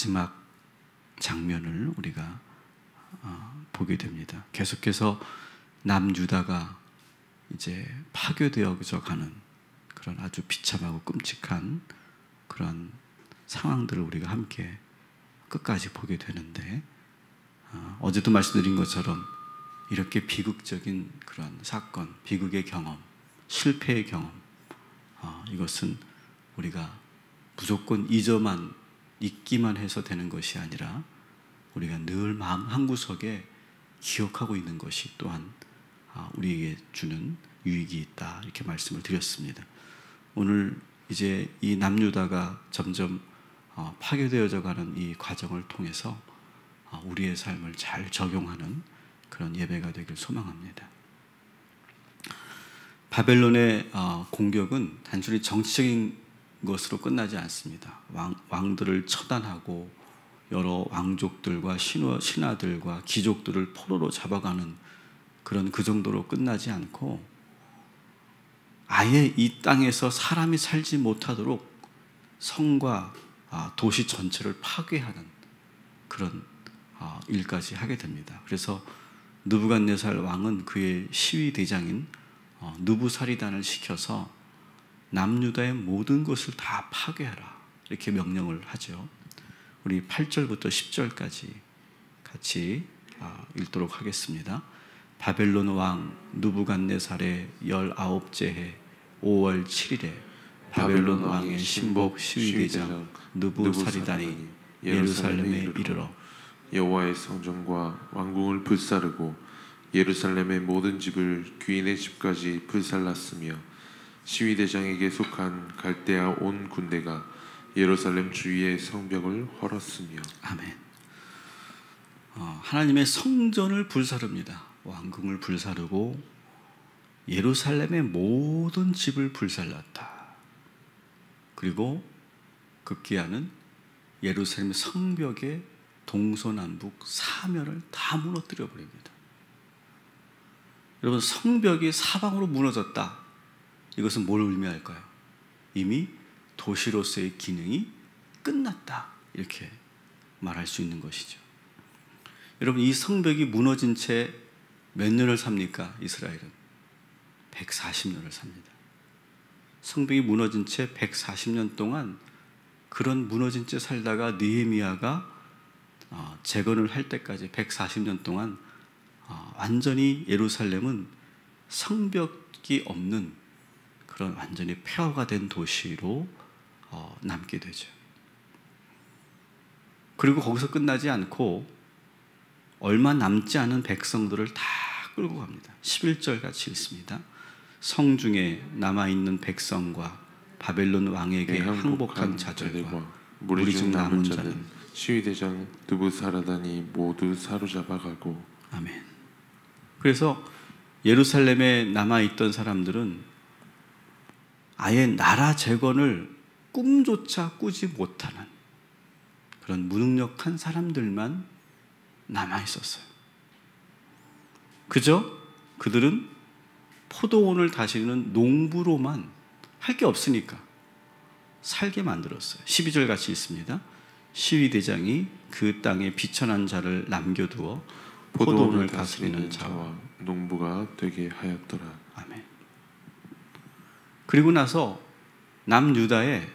마지막 장면을 우리가 보게 됩니다. 계속해서 남유다가 이제 파괴되어져 가는 그런 아주 비참하고 끔찍한 그런 상황들을 우리가 함께 끝까지 보게 되는데, 어제도 말씀드린 것처럼 이렇게 비극적인 그런 사건, 비극의 경험, 실패의 경험, 이것은 우리가 무조건 잊기만 해서 되는 것이 아니라 우리가 늘 마음 한구석에 기억하고 있는 것이 또한 우리에게 주는 유익이 있다, 이렇게 말씀을 드렸습니다. 오늘 이제 이 남유다가 점점 파괴되어져 가는 이 과정을 통해서 우리의 삶을 잘 적용하는 그런 예배가 되길 소망합니다. 바벨론의 공격은 단순히 정치적인 것으로 끝나지 않습니다. 왕들을 처단하고 여러 왕족들과 신하들과 귀족들을 포로로 잡아가는 그런 그 정도로 끝나지 않고 아예 이 땅에서 사람이 살지 못하도록 성과 도시 전체를 파괴하는 그런 일까지 하게 됩니다. 그래서 느부갓네살 왕은 그의 시위대장인 느부사리단을 시켜서 남유다의 모든 것을 다 파괴하라, 이렇게 명령을 하죠. 우리 8절부터 10절까지 같이 읽도록 하겠습니다. 바벨론 왕 느부갓네살의 19째 해 5월 7일에 바벨론 왕의 신복 시위대장 느부사리단이 예루살렘에 이르러 여호와의 성전과 왕궁을 불사르고 예루살렘의 모든 집을 귀인의 집까지 불살랐으며 시위대장에게 속한 갈대아 온 군대가 예루살렘 주위의 성벽을 헐었으며. 아멘. 하나님의 성전을 불사릅니다. 왕궁을 불사르고 예루살렘의 모든 집을 불살랐다. 그리고 급기야는 예루살렘 성벽의 동서남북 사면을 다 무너뜨려 버립니다. 여러분, 성벽이 사방으로 무너졌다, 이것은 뭘 의미할까요? 이미 도시로서의 기능이 끝났다, 이렇게 말할 수 있는 것이죠. 여러분, 이 성벽이 무너진 채 몇 년을 삽니까? 이스라엘은 140년을 삽니다. 성벽이 무너진 채 140년 동안 그런 무너진 채 살다가 느헤미야가 재건을 할 때까지 140년 동안 완전히 예루살렘은 성벽이 없는 그런 완전히 폐허가 된 도시로 남게 되죠. 그리고 거기서 끝나지 않고 얼마 남지 않은 백성들을 다 끌고 갑니다. 11절 같이 읽습니다. 성중에 남아있는 백성과 바벨론 왕에게 항복한 자들과 무리 중 남은 자는 시위대장 느부사라단이 모두 사로잡아가고. 아멘. 그래서 예루살렘에 남아있던 사람들은 아예 나라 재건을 꿈조차 꾸지 못하는 그런 무능력한 사람들만 남아있었어요. 그저 그들은 포도원을 다스리는 농부로만 할 게 없으니까 살게 만들었어요. 12절 같이 있습니다. 시위대장이 그 땅에 비천한 자를 남겨두어 포도원을 다스리는 자와 농부가 되게 하였더라. 아멘. 그리고 나서 남유다에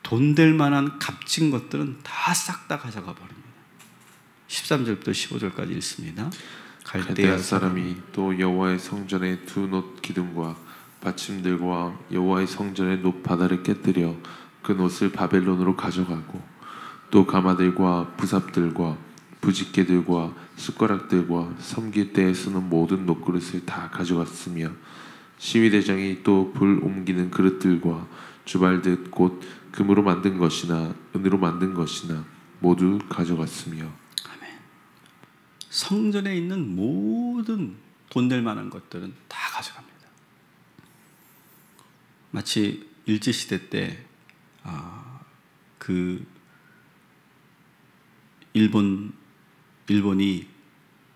돈 될 만한 값진 것들은 다 싹 다 가져가 버립니다. 13절부터 15절까지 읽습니다. 갈대아 사람이 또 여호와의 성전의 두 놋 기둥과 받침들과 여호와의 성전의 놋 바다를 깨뜨려 그 놋을 바벨론으로 가져가고 또 가마들과 부삽들과 부집개들과 숟가락들과 섬길 때에 쓰는 모든 놋그릇을 다 가져갔으며 시위대장이 또 불 옮기는 그릇들과 주발들 곧 금으로 만든 것이나 은으로 만든 것이나 모두 가져갔으며. 아멘. 성전에 있는 모든 돈 될 만한 것들은 다 가져갑니다. 마치 일제시대 때 그 일본이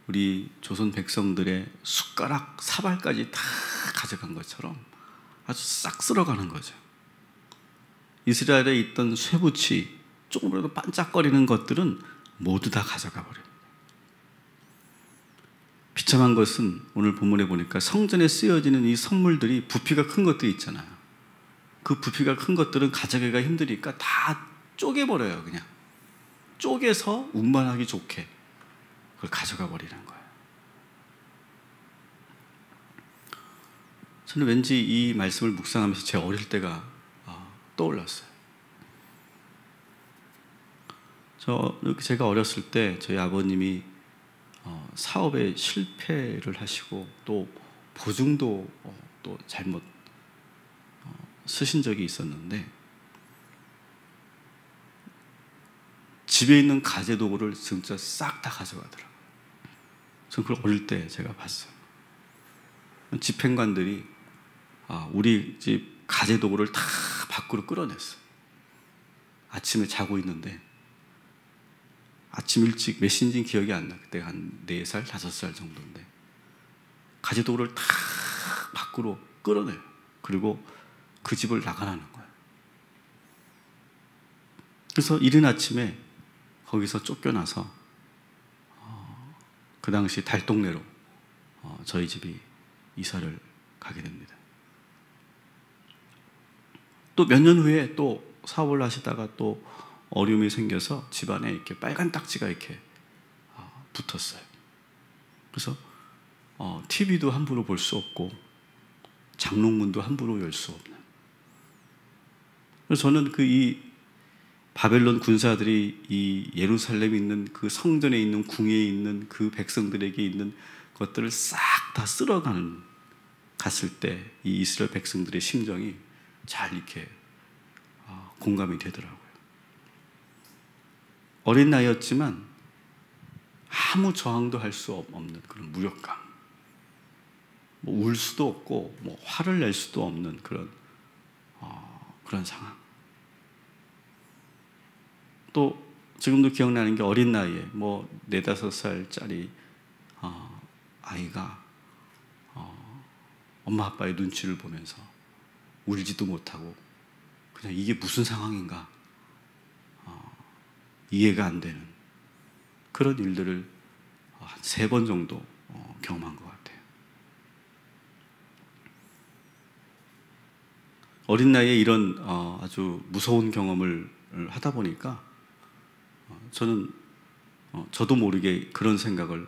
우리 조선 백성들의 숟가락, 사발까지 다 가져간 것처럼 아주 싹 쓸어가는 거죠. 이스라엘에 있던 쇠붙이, 조금이라도 반짝거리는 것들은 모두 다 가져가 버려요. 비참한 것은 오늘 본문에 보니까 성전에 쓰여지는 이 선물들이 부피가 큰 것들이 있잖아요. 그 부피가 큰 것들은 가져가기가 힘드니까 다 쪼개버려요. 그냥 쪼개서 운반하기 좋게 그걸 가져가 버리는 거예요. 저는 왠지 이 말씀을 묵상하면서 제 어릴 때가 떠올랐어요. 제가 어렸을 때 저희 아버님이 사업에 실패를 하시고 또 보증도 또 잘못 쓰신 적이 있었는데 집에 있는 가재 도구를 진짜 싹 다 가져가더라고요. 저는 그걸 어릴 때 제가 봤어요. 집행관들이 우리 집 가재 도구를 다 밖으로 끌어냈어요. 아침에 자고 있는데 아침 일찍 몇 시인지는 기억이 안 나. 그때 한 4살, 5살 정도인데 가재 도구를 다 밖으로 끌어내요. 그리고 그 집을 나가라는 거예요. 그래서 이른 아침에 거기서 쫓겨나서 그 당시 달동네로 저희 집이 이사를 가게 됩니다. 또 몇 년 후에 또 사업을 하시다가 또 어려움이 생겨서 집안에 이렇게 빨간 딱지가 이렇게 붙었어요. 그래서 TV도 함부로 볼 수 없고 장롱문도 함부로 열 수 없는. 그래서 저는 이 바벨론 군사들이 이 예루살렘에 있는 그 성전에 있는 궁에 있는 그 백성들에게 있는 것들을 싹 다 쓸어가는 갔을 때 이 이스라엘 백성들의 심정이 잘 이렇게 공감이 되더라고요. 어린 나이였지만 아무 저항도 할 수 없는 그런 무력감, 뭐 울 수도 없고 뭐 화를 낼 수도 없는 그런 상황. 또 지금도 기억나는 게 어린 나이에 뭐 4-5살짜리 아이가 엄마 아빠의 눈치를 보면서 울지도 못하고 그냥 이게 무슨 상황인가 이해가 안 되는 그런 일들을 한 3번 정도 경험한 것 같아요. 어린 나이에 이런 아주 무서운 경험을 하다 보니까 저도 모르게 그런 생각을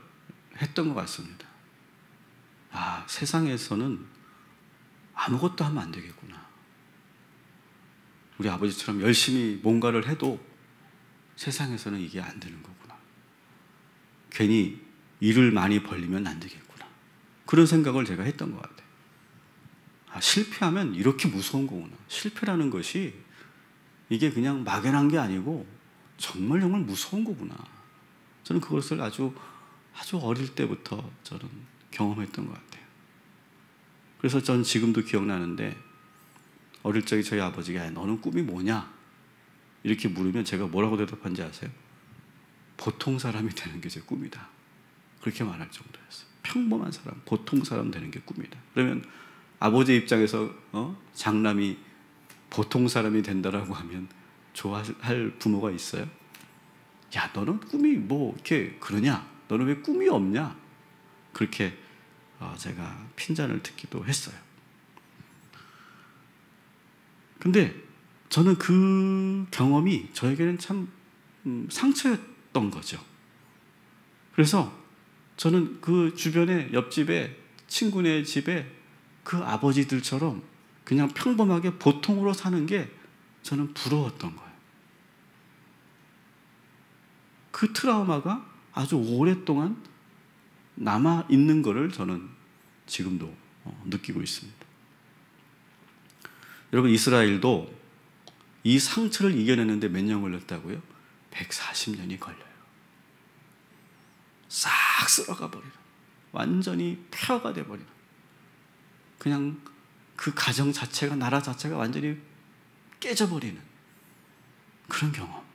했던 것 같습니다. 세상에서는 아무것도 하면 안 되겠구나. 우리 아버지처럼 열심히 뭔가를 해도 세상에서는 이게 안 되는 거구나. 괜히 일을 많이 벌리면 안 되겠구나. 그런 생각을 제가 했던 것 같아요. 실패하면 이렇게 무서운 거구나. 실패라는 것이 이게 그냥 막연한 게 아니고 정말 무서운 거구나. 저는 그것을 아주 어릴 때부터 저는 경험했던 것 같아요. 그래서 전 지금도 기억나는데 어릴 적에 저희 아버지가 너는 꿈이 뭐냐? 이렇게 물으면 제가 뭐라고 대답한지 아세요? 보통 사람이 되는 게 제 꿈이다. 그렇게 말할 정도였어요. 평범한 사람, 보통 사람 되는 게 꿈이다. 그러면 아버지 입장에서 장남이 보통 사람이 된다라고 하면 좋아할 부모가 있어요? 야, 너는 꿈이 뭐 이렇게 그러냐? 너는 왜 꿈이 없냐? 그렇게 제가 핀잔을 듣기도 했어요. 근데 저는 그 경험이 저에게는 참 상처였던 거죠. 그래서 저는 그 주변에 옆집에 친구네 집에 그 아버지들처럼 그냥 평범하게 보통으로 사는 게 저는 부러웠던 거예요. 그 트라우마가 아주 오랫동안 남아있는 것을 저는 지금도 느끼고 있습니다. 여러분, 이스라엘도 이 상처를 이겨내는데 몇 년 걸렸다고요? 140년이 걸려요. 싹 쓸어가 버리는, 완전히 폐허가 돼버리는, 그냥 그 가정 자체가, 나라 자체가 완전히 깨져버리는 그런 경험.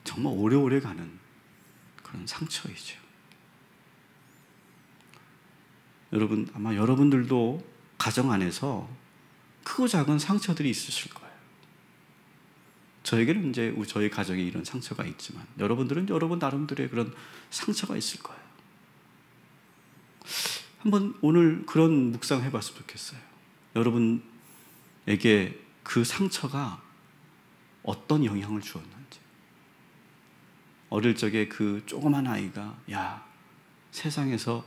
정말 오래오래 가는 그런 상처이죠. 여러분, 아마 여러분들도 가정 안에서 크고 작은 상처들이 있으실 거예요. 저에게는 이제 저희 가정에 이런 상처가 있지만 여러분들은 여러분 나름대로의 그런 상처가 있을 거예요. 한번 오늘 그런 묵상 해봤으면 좋겠어요. 여러분에게 그 상처가 어떤 영향을 주었는지. 어릴 적에 그 조그만 아이가 야, 세상에서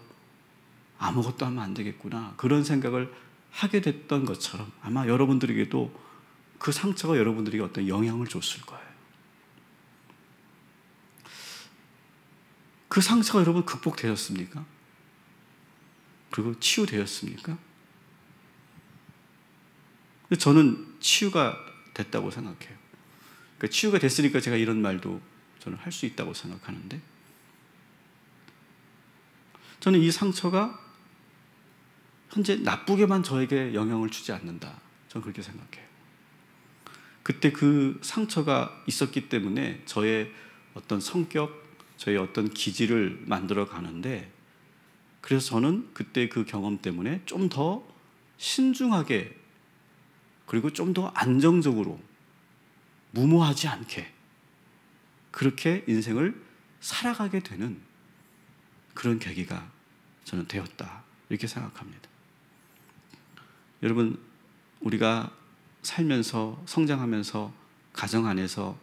아무것도 하면 안 되겠구나, 그런 생각을 하게 됐던 것처럼 아마 여러분들에게도 그 상처가 여러분들에게 어떤 영향을 줬을 거예요. 그 상처가 여러분 극복되었습니까? 그리고 치유되었습니까? 저는 치유가 됐다고 생각해요. 그러니까 치유가 됐으니까 제가 이런 말도 저는 할 수 있다고 생각하는데, 저는 이 상처가 현재 나쁘게만 저에게 영향을 주지 않는다, 저는 그렇게 생각해요. 그때 그 상처가 있었기 때문에 저의 어떤 성격, 저의 어떤 기질을 만들어 가는데, 그래서 저는 그때 그 경험 때문에 좀 더 신중하게, 그리고 좀 더 안정적으로, 무모하지 않게 그렇게 인생을 살아가게 되는 그런 계기가 저는 되었다, 이렇게 생각합니다. 여러분, 우리가 살면서, 성장하면서 가정 안에서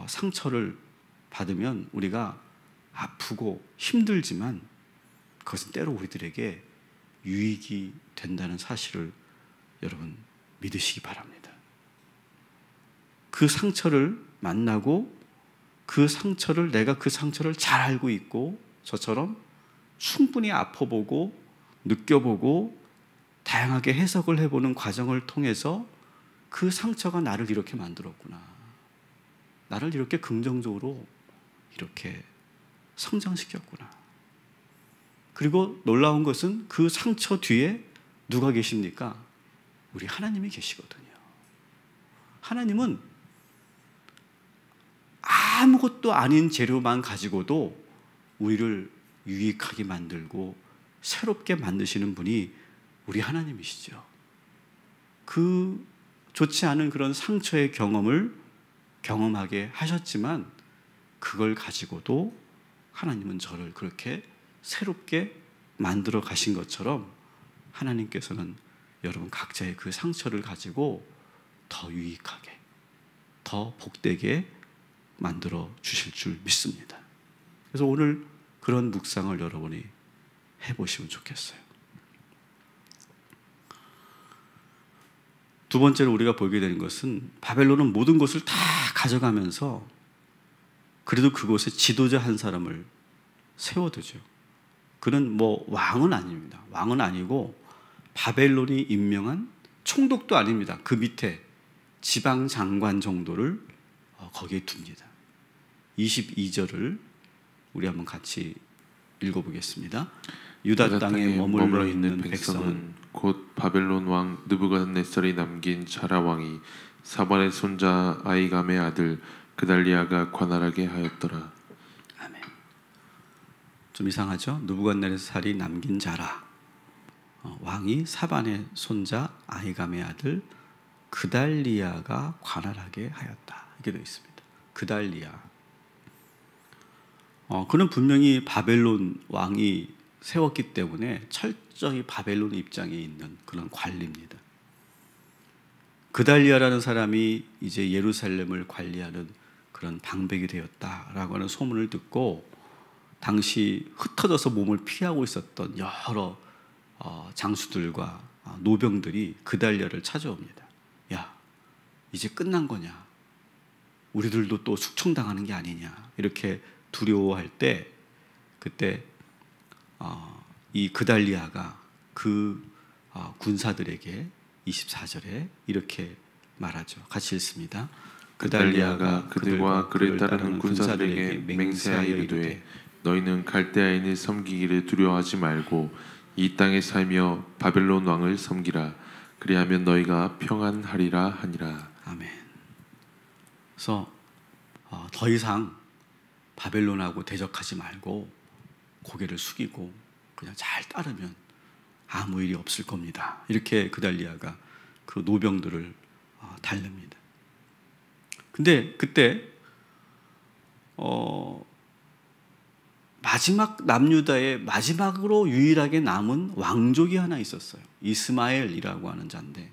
상처를 받으면 우리가 아프고 힘들지만 그것은 때로 우리들에게 유익이 된다는 사실을 여러분 믿으시기 바랍니다. 그 상처를 만나고 내가 그 상처를 잘 알고 있고, 저처럼 충분히 아파보고 느껴보고 다양하게 해석을 해보는 과정을 통해서 그 상처가 나를 이렇게 만들었구나, 나를 이렇게 긍정적으로 이렇게 성장시켰구나. 그리고 놀라운 것은 그 상처 뒤에 누가 계십니까? 우리 하나님이 계시거든요. 하나님은 아무것도 아닌 재료만 가지고도 우리를 유익하게 만들고 새롭게 만드시는 분이 우리 하나님이시죠. 그 좋지 않은 그런 상처의 경험을 경험하게 하셨지만 그걸 가지고도 하나님은 저를 그렇게 새롭게 만들어 가신 것처럼 하나님께서는 여러분 각자의 그 상처를 가지고 더 유익하게, 더 복되게 만들어 주실 줄 믿습니다. 그래서 오늘 그런 묵상을 여러분이 해보시면 좋겠어요. 두 번째로 우리가 보게 되는 것은, 바벨론은 모든 것을 다 가져가면서 그래도 그곳에 지도자 한 사람을 세워두죠. 그는 왕은 아닙니다. 왕은 아니고 바벨론이 임명한 총독도 아닙니다. 그 밑에 지방 장관 정도를 거기에 둡니다. 22절을 우리 한번 같이 읽어보겠습니다. 유다 땅에 머물러 있는 백성은 곧 바벨론 왕 느부갓네살이 남긴 자라 왕이 사반의 손자 아히감의 아들 그달리아가 관할하게 하였더라. 아멘. 좀 이상하죠? 느부갓네살이 남긴 자라, 왕이 사반의 손자 아히감의 아들 그달리아가 관할하게 하였다, 이렇게 되어 있습니다. 그달리아, 그는 분명히 바벨론 왕이 세웠기 때문에 철저히 바벨론 입장에 있는 그런 관리입니다. 그달리아라는 사람이 이제 예루살렘을 관리하는 그런 방백이 되었다라고 하는 소문을 듣고 당시 흩어져서 몸을 피하고 있었던 여러 장수들과 노병들이 그달리아를 찾아옵니다. 야, 이제 끝난 거냐? 우리들도 또 숙청당하는 게 아니냐? 이렇게 두려워할 때, 그때 이 그달리아가 그 군사들에게 24절에 이렇게 말하죠. 같이 읽습니다. 그달리아가 그들과 그를 따르는 군사들에게 맹세하여 이르되 너희는 갈대아인을 섬기기를 두려워하지 말고 이 땅에 살며 바벨론 왕을 섬기라. 그리하면 너희가 평안하리라 하니라. 아멘. 그래서 더 이상 바벨론하고 대적하지 말고 고개를 숙이고 그냥 잘 따르면 아무 일이 없을 겁니다. 이렇게 그달리아가 그 노병들을 달랩니다. 근데 그때 마지막 남유다의 마지막으로 유일하게 남은 왕족이 하나 있었어요. 이스마엘이라고 하는 자인데,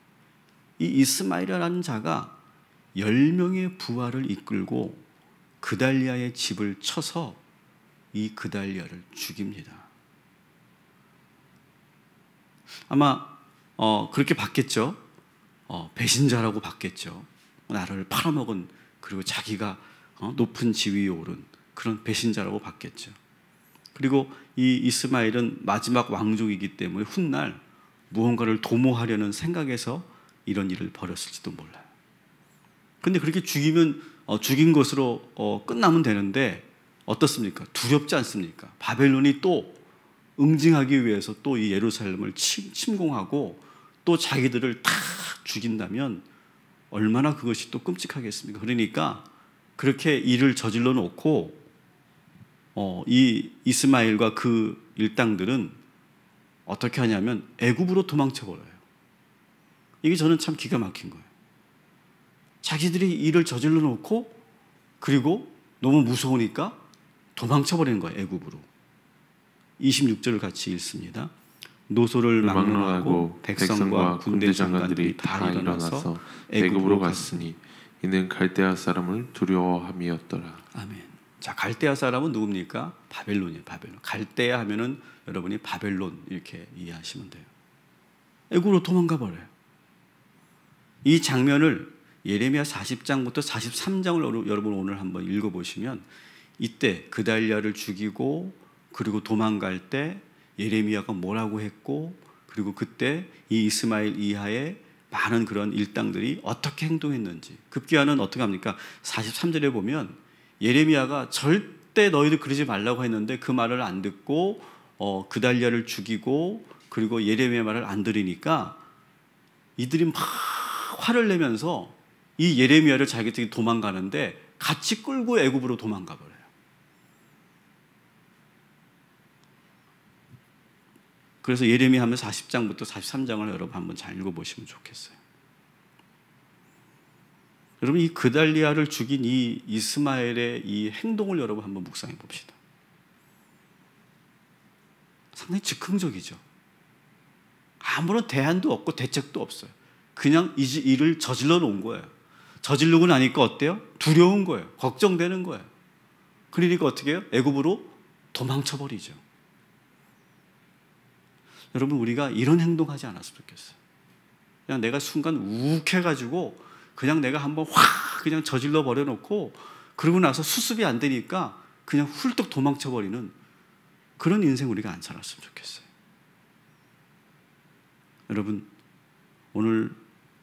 이 이스마엘이라는 자가 10명의 부하를 이끌고 그달리아의 집을 쳐서 이 그달리아를 죽입니다. 아마 그렇게 봤겠죠. 배신자라고 봤겠죠. 나라를 팔아먹은, 그리고 자기가 높은 지위에 오른 그런 배신자라고 봤겠죠. 그리고 이 이스마엘은 마지막 왕족이기 때문에 훗날 무언가를 도모하려는 생각에서 이런 일을 벌였을지도 몰라요. 근데 그렇게 죽이면 죽인 것으로 끝나면 되는데 어떻습니까? 두렵지 않습니까? 바벨론이 또 응징하기 위해서 또 이 예루살렘을 침공하고 또 자기들을 다 죽인다면 얼마나 그것이 또 끔찍하겠습니까? 그러니까 그렇게 일을 저질러 놓고 이 이스마엘과 그 일당들은 어떻게 하냐면 애굽으로 도망쳐버려요. 이게 저는 참 기가 막힌 거예요. 자기들이 일을 저질러 놓고 그리고 너무 무서우니까 도망쳐버리는 거예요. 애굽으로. 26절을 같이 읽습니다. 노소를 막론하고 백성과 군대 장관들이 다 일어나서 애굽으로 갔으니 이는 갈대아 사람을 두려워함이었더라. 아멘. 자, 갈대아 사람은 누굽니까? 바벨론이에요. 바벨론. 갈대아 하면은 여러분이 바벨론 이렇게 이해하시면 돼요. 애굽으로 도망가 버려요. 이 장면을 예레미야 40장부터 43장을 여러분 오늘 한번 읽어보시면 이때 그달리아를 죽이고 그리고 도망갈 때 예레미야가 뭐라고 했고, 그리고 그때 이 이스마엘 이하의 많은 그런 일당들이 어떻게 행동했는지. 급기야는 어떻게 합니까? 43절에 보면 예레미야가 절대 너희들 그러지 말라고 했는데 그 말을 안 듣고 그달리아를 죽이고 그리고 예레미야 말을 안 들으니까 이들이 막 화를 내면서 이 예레미야를 자기들이 도망가는데 같이 끌고 애굽으로 도망가 버려요. 그래서 예레미야 하면 40장부터 43장을 여러분 한번 잘 읽어보시면 좋겠어요. 여러분 이 그달리아를 죽인 이 이스마엘의 이 행동을 여러분 한번 묵상해 봅시다. 상당히 즉흥적이죠. 아무런 대안도 없고 대책도 없어요. 그냥 이 일을 저질러 놓은 거예요. 저지르고 나니까 어때요? 두려운 거예요. 걱정되는 거예요. 그러니까 어떻게 해요? 애굽으로 도망쳐 버리죠. 여러분 우리가 이런 행동하지 않았으면 좋겠어요. 그냥 내가 순간 욱해가지고 그냥 내가 한번 확 그냥 저질러 버려놓고 그러고 나서 수습이 안 되니까 그냥 훌떡 도망쳐 버리는 그런 인생 우리가 안 살았으면 좋겠어요. 여러분 오늘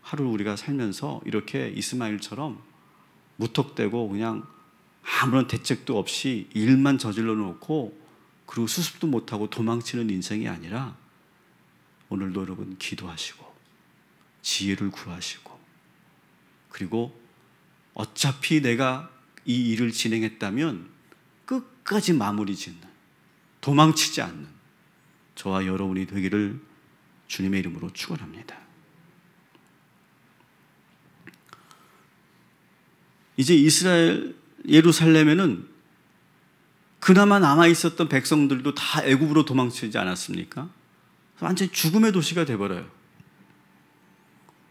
하루 우리가 살면서 이렇게 이스마엘처럼 무턱대고 그냥 아무런 대책도 없이 일만 저질러 놓고 그리고 수습도 못하고 도망치는 인생이 아니라 오늘도 여러분 기도하시고 지혜를 구하시고 그리고 어차피 내가 이 일을 진행했다면 끝까지 마무리 짓는, 도망치지 않는 저와 여러분이 되기를 주님의 이름으로 축원합니다. 이제 이스라엘 예루살렘에는 그나마 남아있었던 백성들도 다 애굽으로 도망치지 않았습니까? 완전히 죽음의 도시가 되어버려요.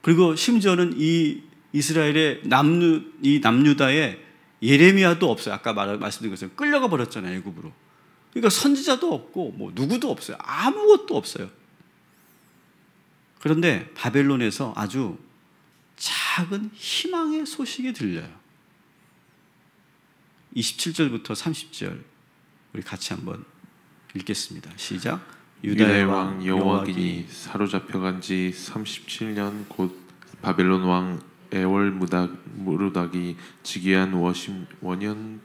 그리고 심지어는 이 이스라엘의 남유다에 예레미야도 없어요. 아까 말씀드린 것처럼 끌려가 버렸잖아요. 애굽으로. 그러니까 선지자도 없고 뭐 누구도 없어요. 아무것도 없어요. 그런데 바벨론에서 아주 작은 희망의 소식이 들려요. 27절부터 30절 우리 같이 한번 읽겠습니다. 시작. 유다의 왕 여호와긴이 사로잡혀간 지 37년 곧 바벨론 왕 에월무닥이 즉위한 원년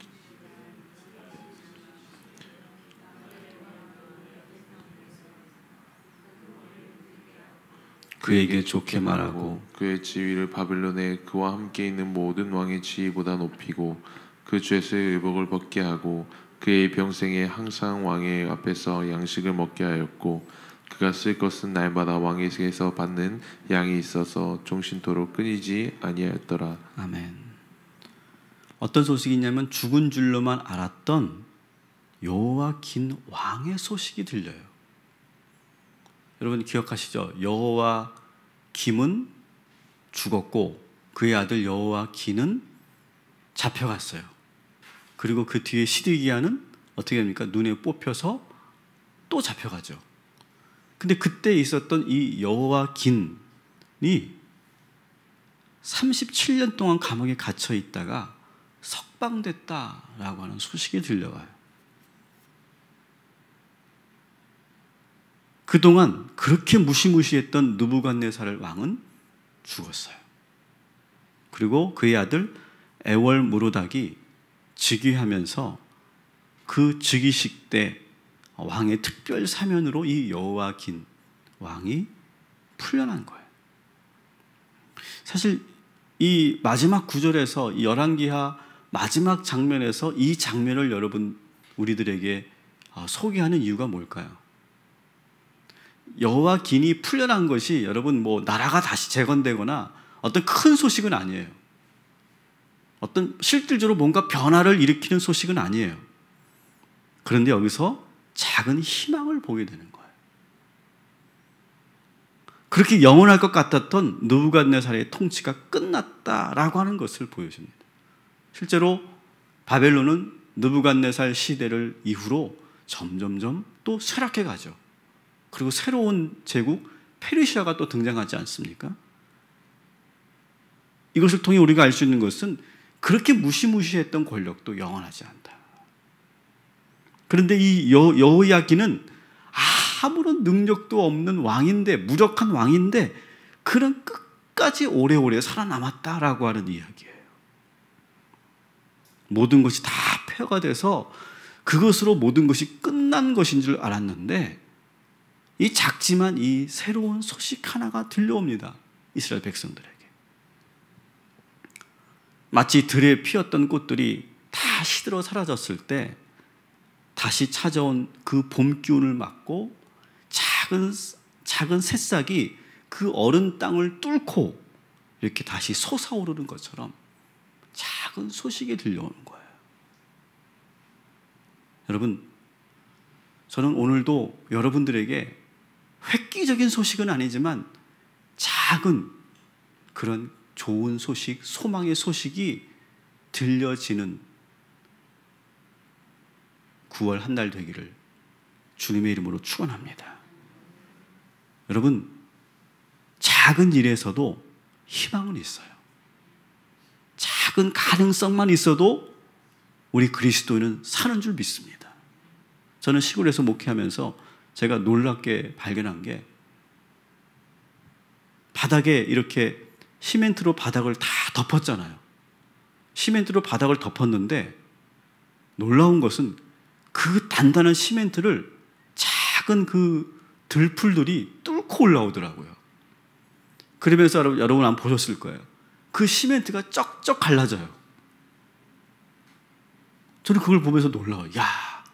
그에게 좋게 말하고 그의 지위를 바벨론에 그와 함께 있는 모든 왕의 지위보다 높이고 그 죄수의 의복을 벗게 하고 그의 병생에 항상 왕의 앞에서 양식을 먹게 하였고 그가 쓸 것은 날마다 왕에게서 받는 양이 있어서 종신토록 끊이지 아니하였더라. 아멘. 어떤 소식이 있냐면 죽은 줄로만 알았던 여호와긴 왕의 소식이 들려요. 여러분 기억하시죠? 여호와김은 죽었고 그의 아들 여호와긴은 잡혀갔어요. 그리고 그 뒤에 시드기야는 어떻게 됩니까? 눈에 뽑혀서 또 잡혀가죠. 근데 그때 있었던 이 여호와긴이 37년 동안 감옥에 갇혀 있다가 석방됐다라고 하는 소식이 들려와요. 그동안 그렇게 무시무시했던 느부갓네살 왕은 죽었어요. 그리고 그의 아들 에월무로닥이 즉위하면서 그 즉위식 때 왕의 특별 사면으로 이 여호와긴 왕이 풀려난 거예요. 사실 이 마지막 구절에서 이 열왕기하 마지막 장면에서 이 장면을 여러분 우리들에게 소개하는 이유가 뭘까요? 여호와긴이 풀려난 것이 여러분 뭐 나라가 다시 재건되거나 어떤 큰 소식은 아니에요. 어떤 실질적으로 뭔가 변화를 일으키는 소식은 아니에요. 그런데 여기서 작은 희망을 보게 되는 거예요. 그렇게 영원할 것 같았던 느부갓네살의 통치가 끝났다라고 하는 것을 보여줍니다. 실제로 바벨론은 느부갓네살 시대를 이후로 점점점 또 쇠락해 가죠. 그리고 새로운 제국 페르시아가 또 등장하지 않습니까? 이것을 통해 우리가 알 수 있는 것은 그렇게 무시무시했던 권력도 영원하지 않다. 그런데 이 여호야긴은 아무런 능력도 없는 왕인데, 무력한 왕인데 그는 끝까지 오래오래 살아남았다라고 하는 이야기예요. 모든 것이 다 폐허가 돼서 그것으로 모든 것이 끝난 것인 줄 알았는데 이 작지만 이 새로운 소식 하나가 들려옵니다. 이스라엘 백성들에게. 마치 들에 피었던 꽃들이 다 시들어 사라졌을 때 다시 찾아온 그 봄 기운을 맞고 작은 새싹이 그 어른 땅을 뚫고 이렇게 다시 솟아오르는 것처럼 작은 소식이 들려오는 거예요. 여러분, 저는 오늘도 여러분들에게 획기적인 소식은 아니지만 작은 그런 좋은 소식, 소망의 소식이 들려지는 9월 한 달 되기를 주님의 이름으로 축원합니다. 여러분, 작은 일에서도 희망은 있어요. 작은 가능성만 있어도 우리 그리스도인은 사는 줄 믿습니다. 저는 시골에서 목회하면서 제가 놀랍게 발견한 게 바닥에 이렇게 시멘트로 바닥을 다 덮었잖아요. 시멘트로 바닥을 덮었는데 놀라운 것은 그 단단한 시멘트를 작은 그 들풀들이 뚫고 올라오더라고요. 그러면서 여러분 안 보셨을 거예요. 그 시멘트가 쩍쩍 갈라져요. 저는 그걸 보면서 놀라워요. 야,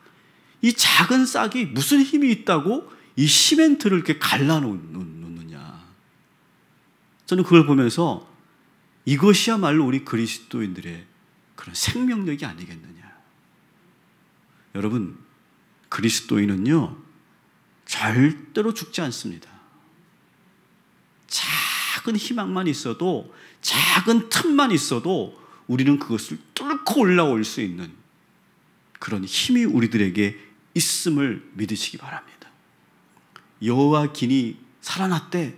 이 작은 싹이 무슨 힘이 있다고 이 시멘트를 이렇게 갈라놓느냐. 저는 그걸 보면서 이것이야말로 우리 그리스도인들의 그런 생명력이 아니겠느냐. 여러분, 그리스도인은요 절대로 죽지 않습니다. 작은 희망만 있어도, 작은 틈만 있어도 우리는 그것을 뚫고 올라올 수 있는 그런 힘이 우리들에게 있음을 믿으시기 바랍니다. 여호와긴이 살아났대,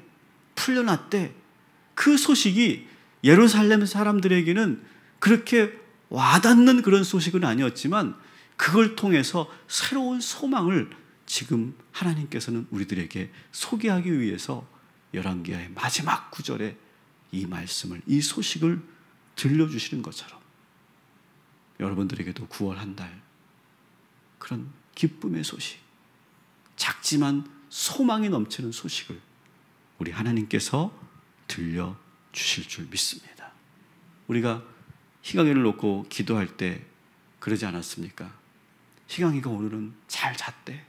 풀려났대. 그 소식이 예루살렘 사람들에게는 그렇게 와닿는 그런 소식은 아니었지만 그걸 통해서 새로운 소망을 지금 하나님께서는 우리들에게 소개하기 위해서 열왕기하의 마지막 구절에 이 말씀을, 이 소식을 들려주시는 것처럼 여러분들에게도 9월 한 달 그런 기쁨의 소식, 작지만 소망이 넘치는 소식을 우리 하나님께서 들려주실 줄 믿습니다. 우리가 희강이를 놓고 기도할 때 그러지 않았습니까? 희강이가 오늘은 잘 잤대,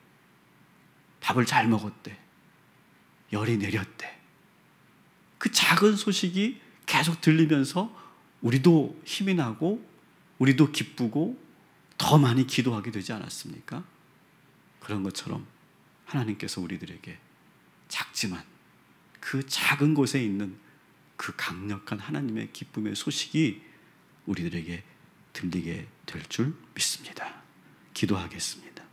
밥을 잘 먹었대, 열이 내렸대. 그 작은 소식이 계속 들리면서 우리도 힘이 나고 우리도 기쁘고 더 많이 기도하게 되지 않았습니까? 그런 것처럼 하나님께서 우리들에게 작지만 그 작은 곳에 있는 그 강력한 하나님의 기쁨의 소식이 우리들에게 들리게 될 줄 믿습니다. 기도하겠습니다.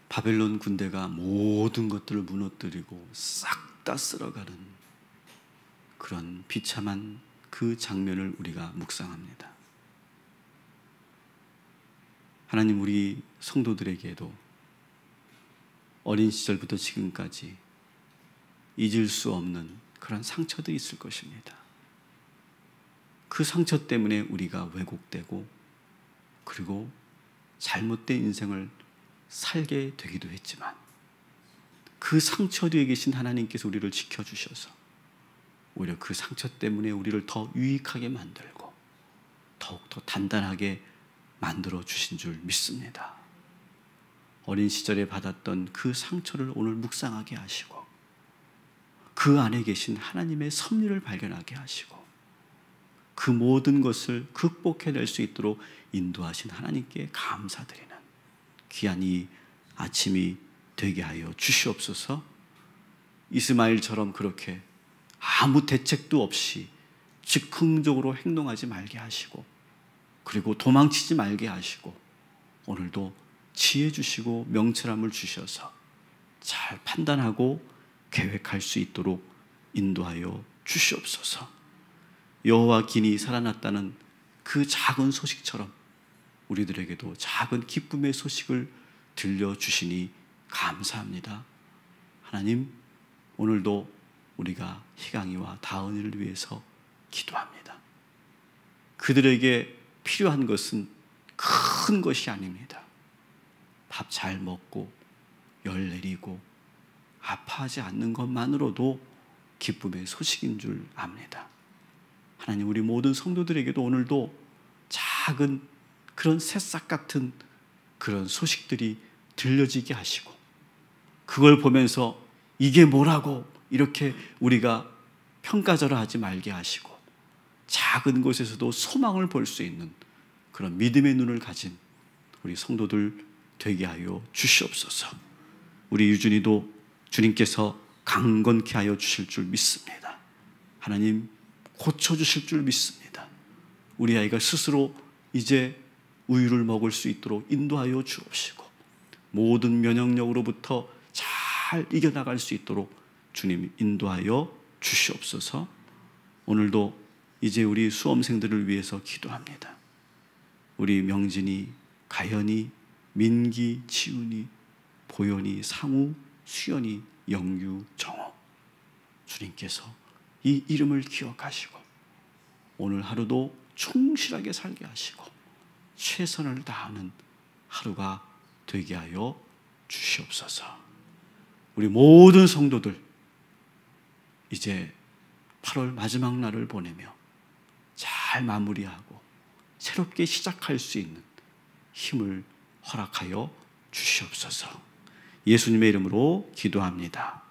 바벨론 군대가 모든 것들을 무너뜨리고 싹 다 쓸어가는 그런 비참한 그 장면을 우리가 묵상합니다. 하나님, 우리 성도들에게도 어린 시절부터 지금까지 잊을 수 없는 그런 상처들이 있을 것입니다. 그 상처 때문에 우리가 왜곡되고 그리고 잘못된 인생을 살게 되기도 했지만 그 상처 뒤에 계신 하나님께서 우리를 지켜주셔서 오히려 그 상처 때문에 우리를 더 유익하게 만들고 더욱더 단단하게 만들어 주신 줄 믿습니다. 어린 시절에 받았던 그 상처를 오늘 묵상하게 하시고 그 안에 계신 하나님의 섭리를 발견하게 하시고 그 모든 것을 극복해낼 수 있도록 인도하신 하나님께 감사드리는 귀한 이 아침이 되게 하여 주시옵소서. 이스마엘처럼 그렇게 아무 대책도 없이 즉흥적으로 행동하지 말게 하시고 그리고 도망치지 말게 하시고 오늘도 지혜 주시고 명철함을 주셔서 잘 판단하고 계획할 수 있도록 인도하여 주시옵소서. 여호와 기니 살아났다는 그 작은 소식처럼 우리들에게도 작은 기쁨의 소식을 들려주시니 감사합니다. 하나님, 오늘도 우리가 희강이와 다은이를 위해서 기도합니다. 그들에게 필요한 것은 큰 것이 아닙니다. 밥 잘 먹고 열 내리고 아파하지 않는 것만으로도 기쁨의 소식인 줄 압니다. 하나님, 우리 모든 성도들에게도 오늘도 작은 그런 새싹 같은 그런 소식들이 들려지게 하시고 그걸 보면서 이게 뭐라고 이렇게 우리가 평가절하 하지 말게 하시고 작은 곳에서도 소망을 볼 수 있는 그런 믿음의 눈을 가진 우리 성도들 되게 하여 주시옵소서. 우리 유준이도 주님께서 강건케 하여 주실 줄 믿습니다. 하나님, 고쳐주실 줄 믿습니다. 우리 아이가 스스로 이제 우유를 먹을 수 있도록 인도하여 주옵시고 모든 면역력으로부터 잘 이겨나갈 수 있도록 주님 인도하여 주시옵소서. 오늘도 이제 우리 수험생들을 위해서 기도합니다. 우리 명진이, 가연이, 민기, 지훈이, 보현이, 상우, 수연이, 영유, 정호, 주님께서 이 이름을 기억하시고 오늘 하루도 충실하게 살게 하시고 최선을 다하는 하루가 되게 하여 주시옵소서. 우리 모든 성도들 이제 8월 마지막 날을 보내며 잘 마무리하고 새롭게 시작할 수 있는 힘을 허락하여 주시옵소서. 예수님의 이름으로 기도합니다.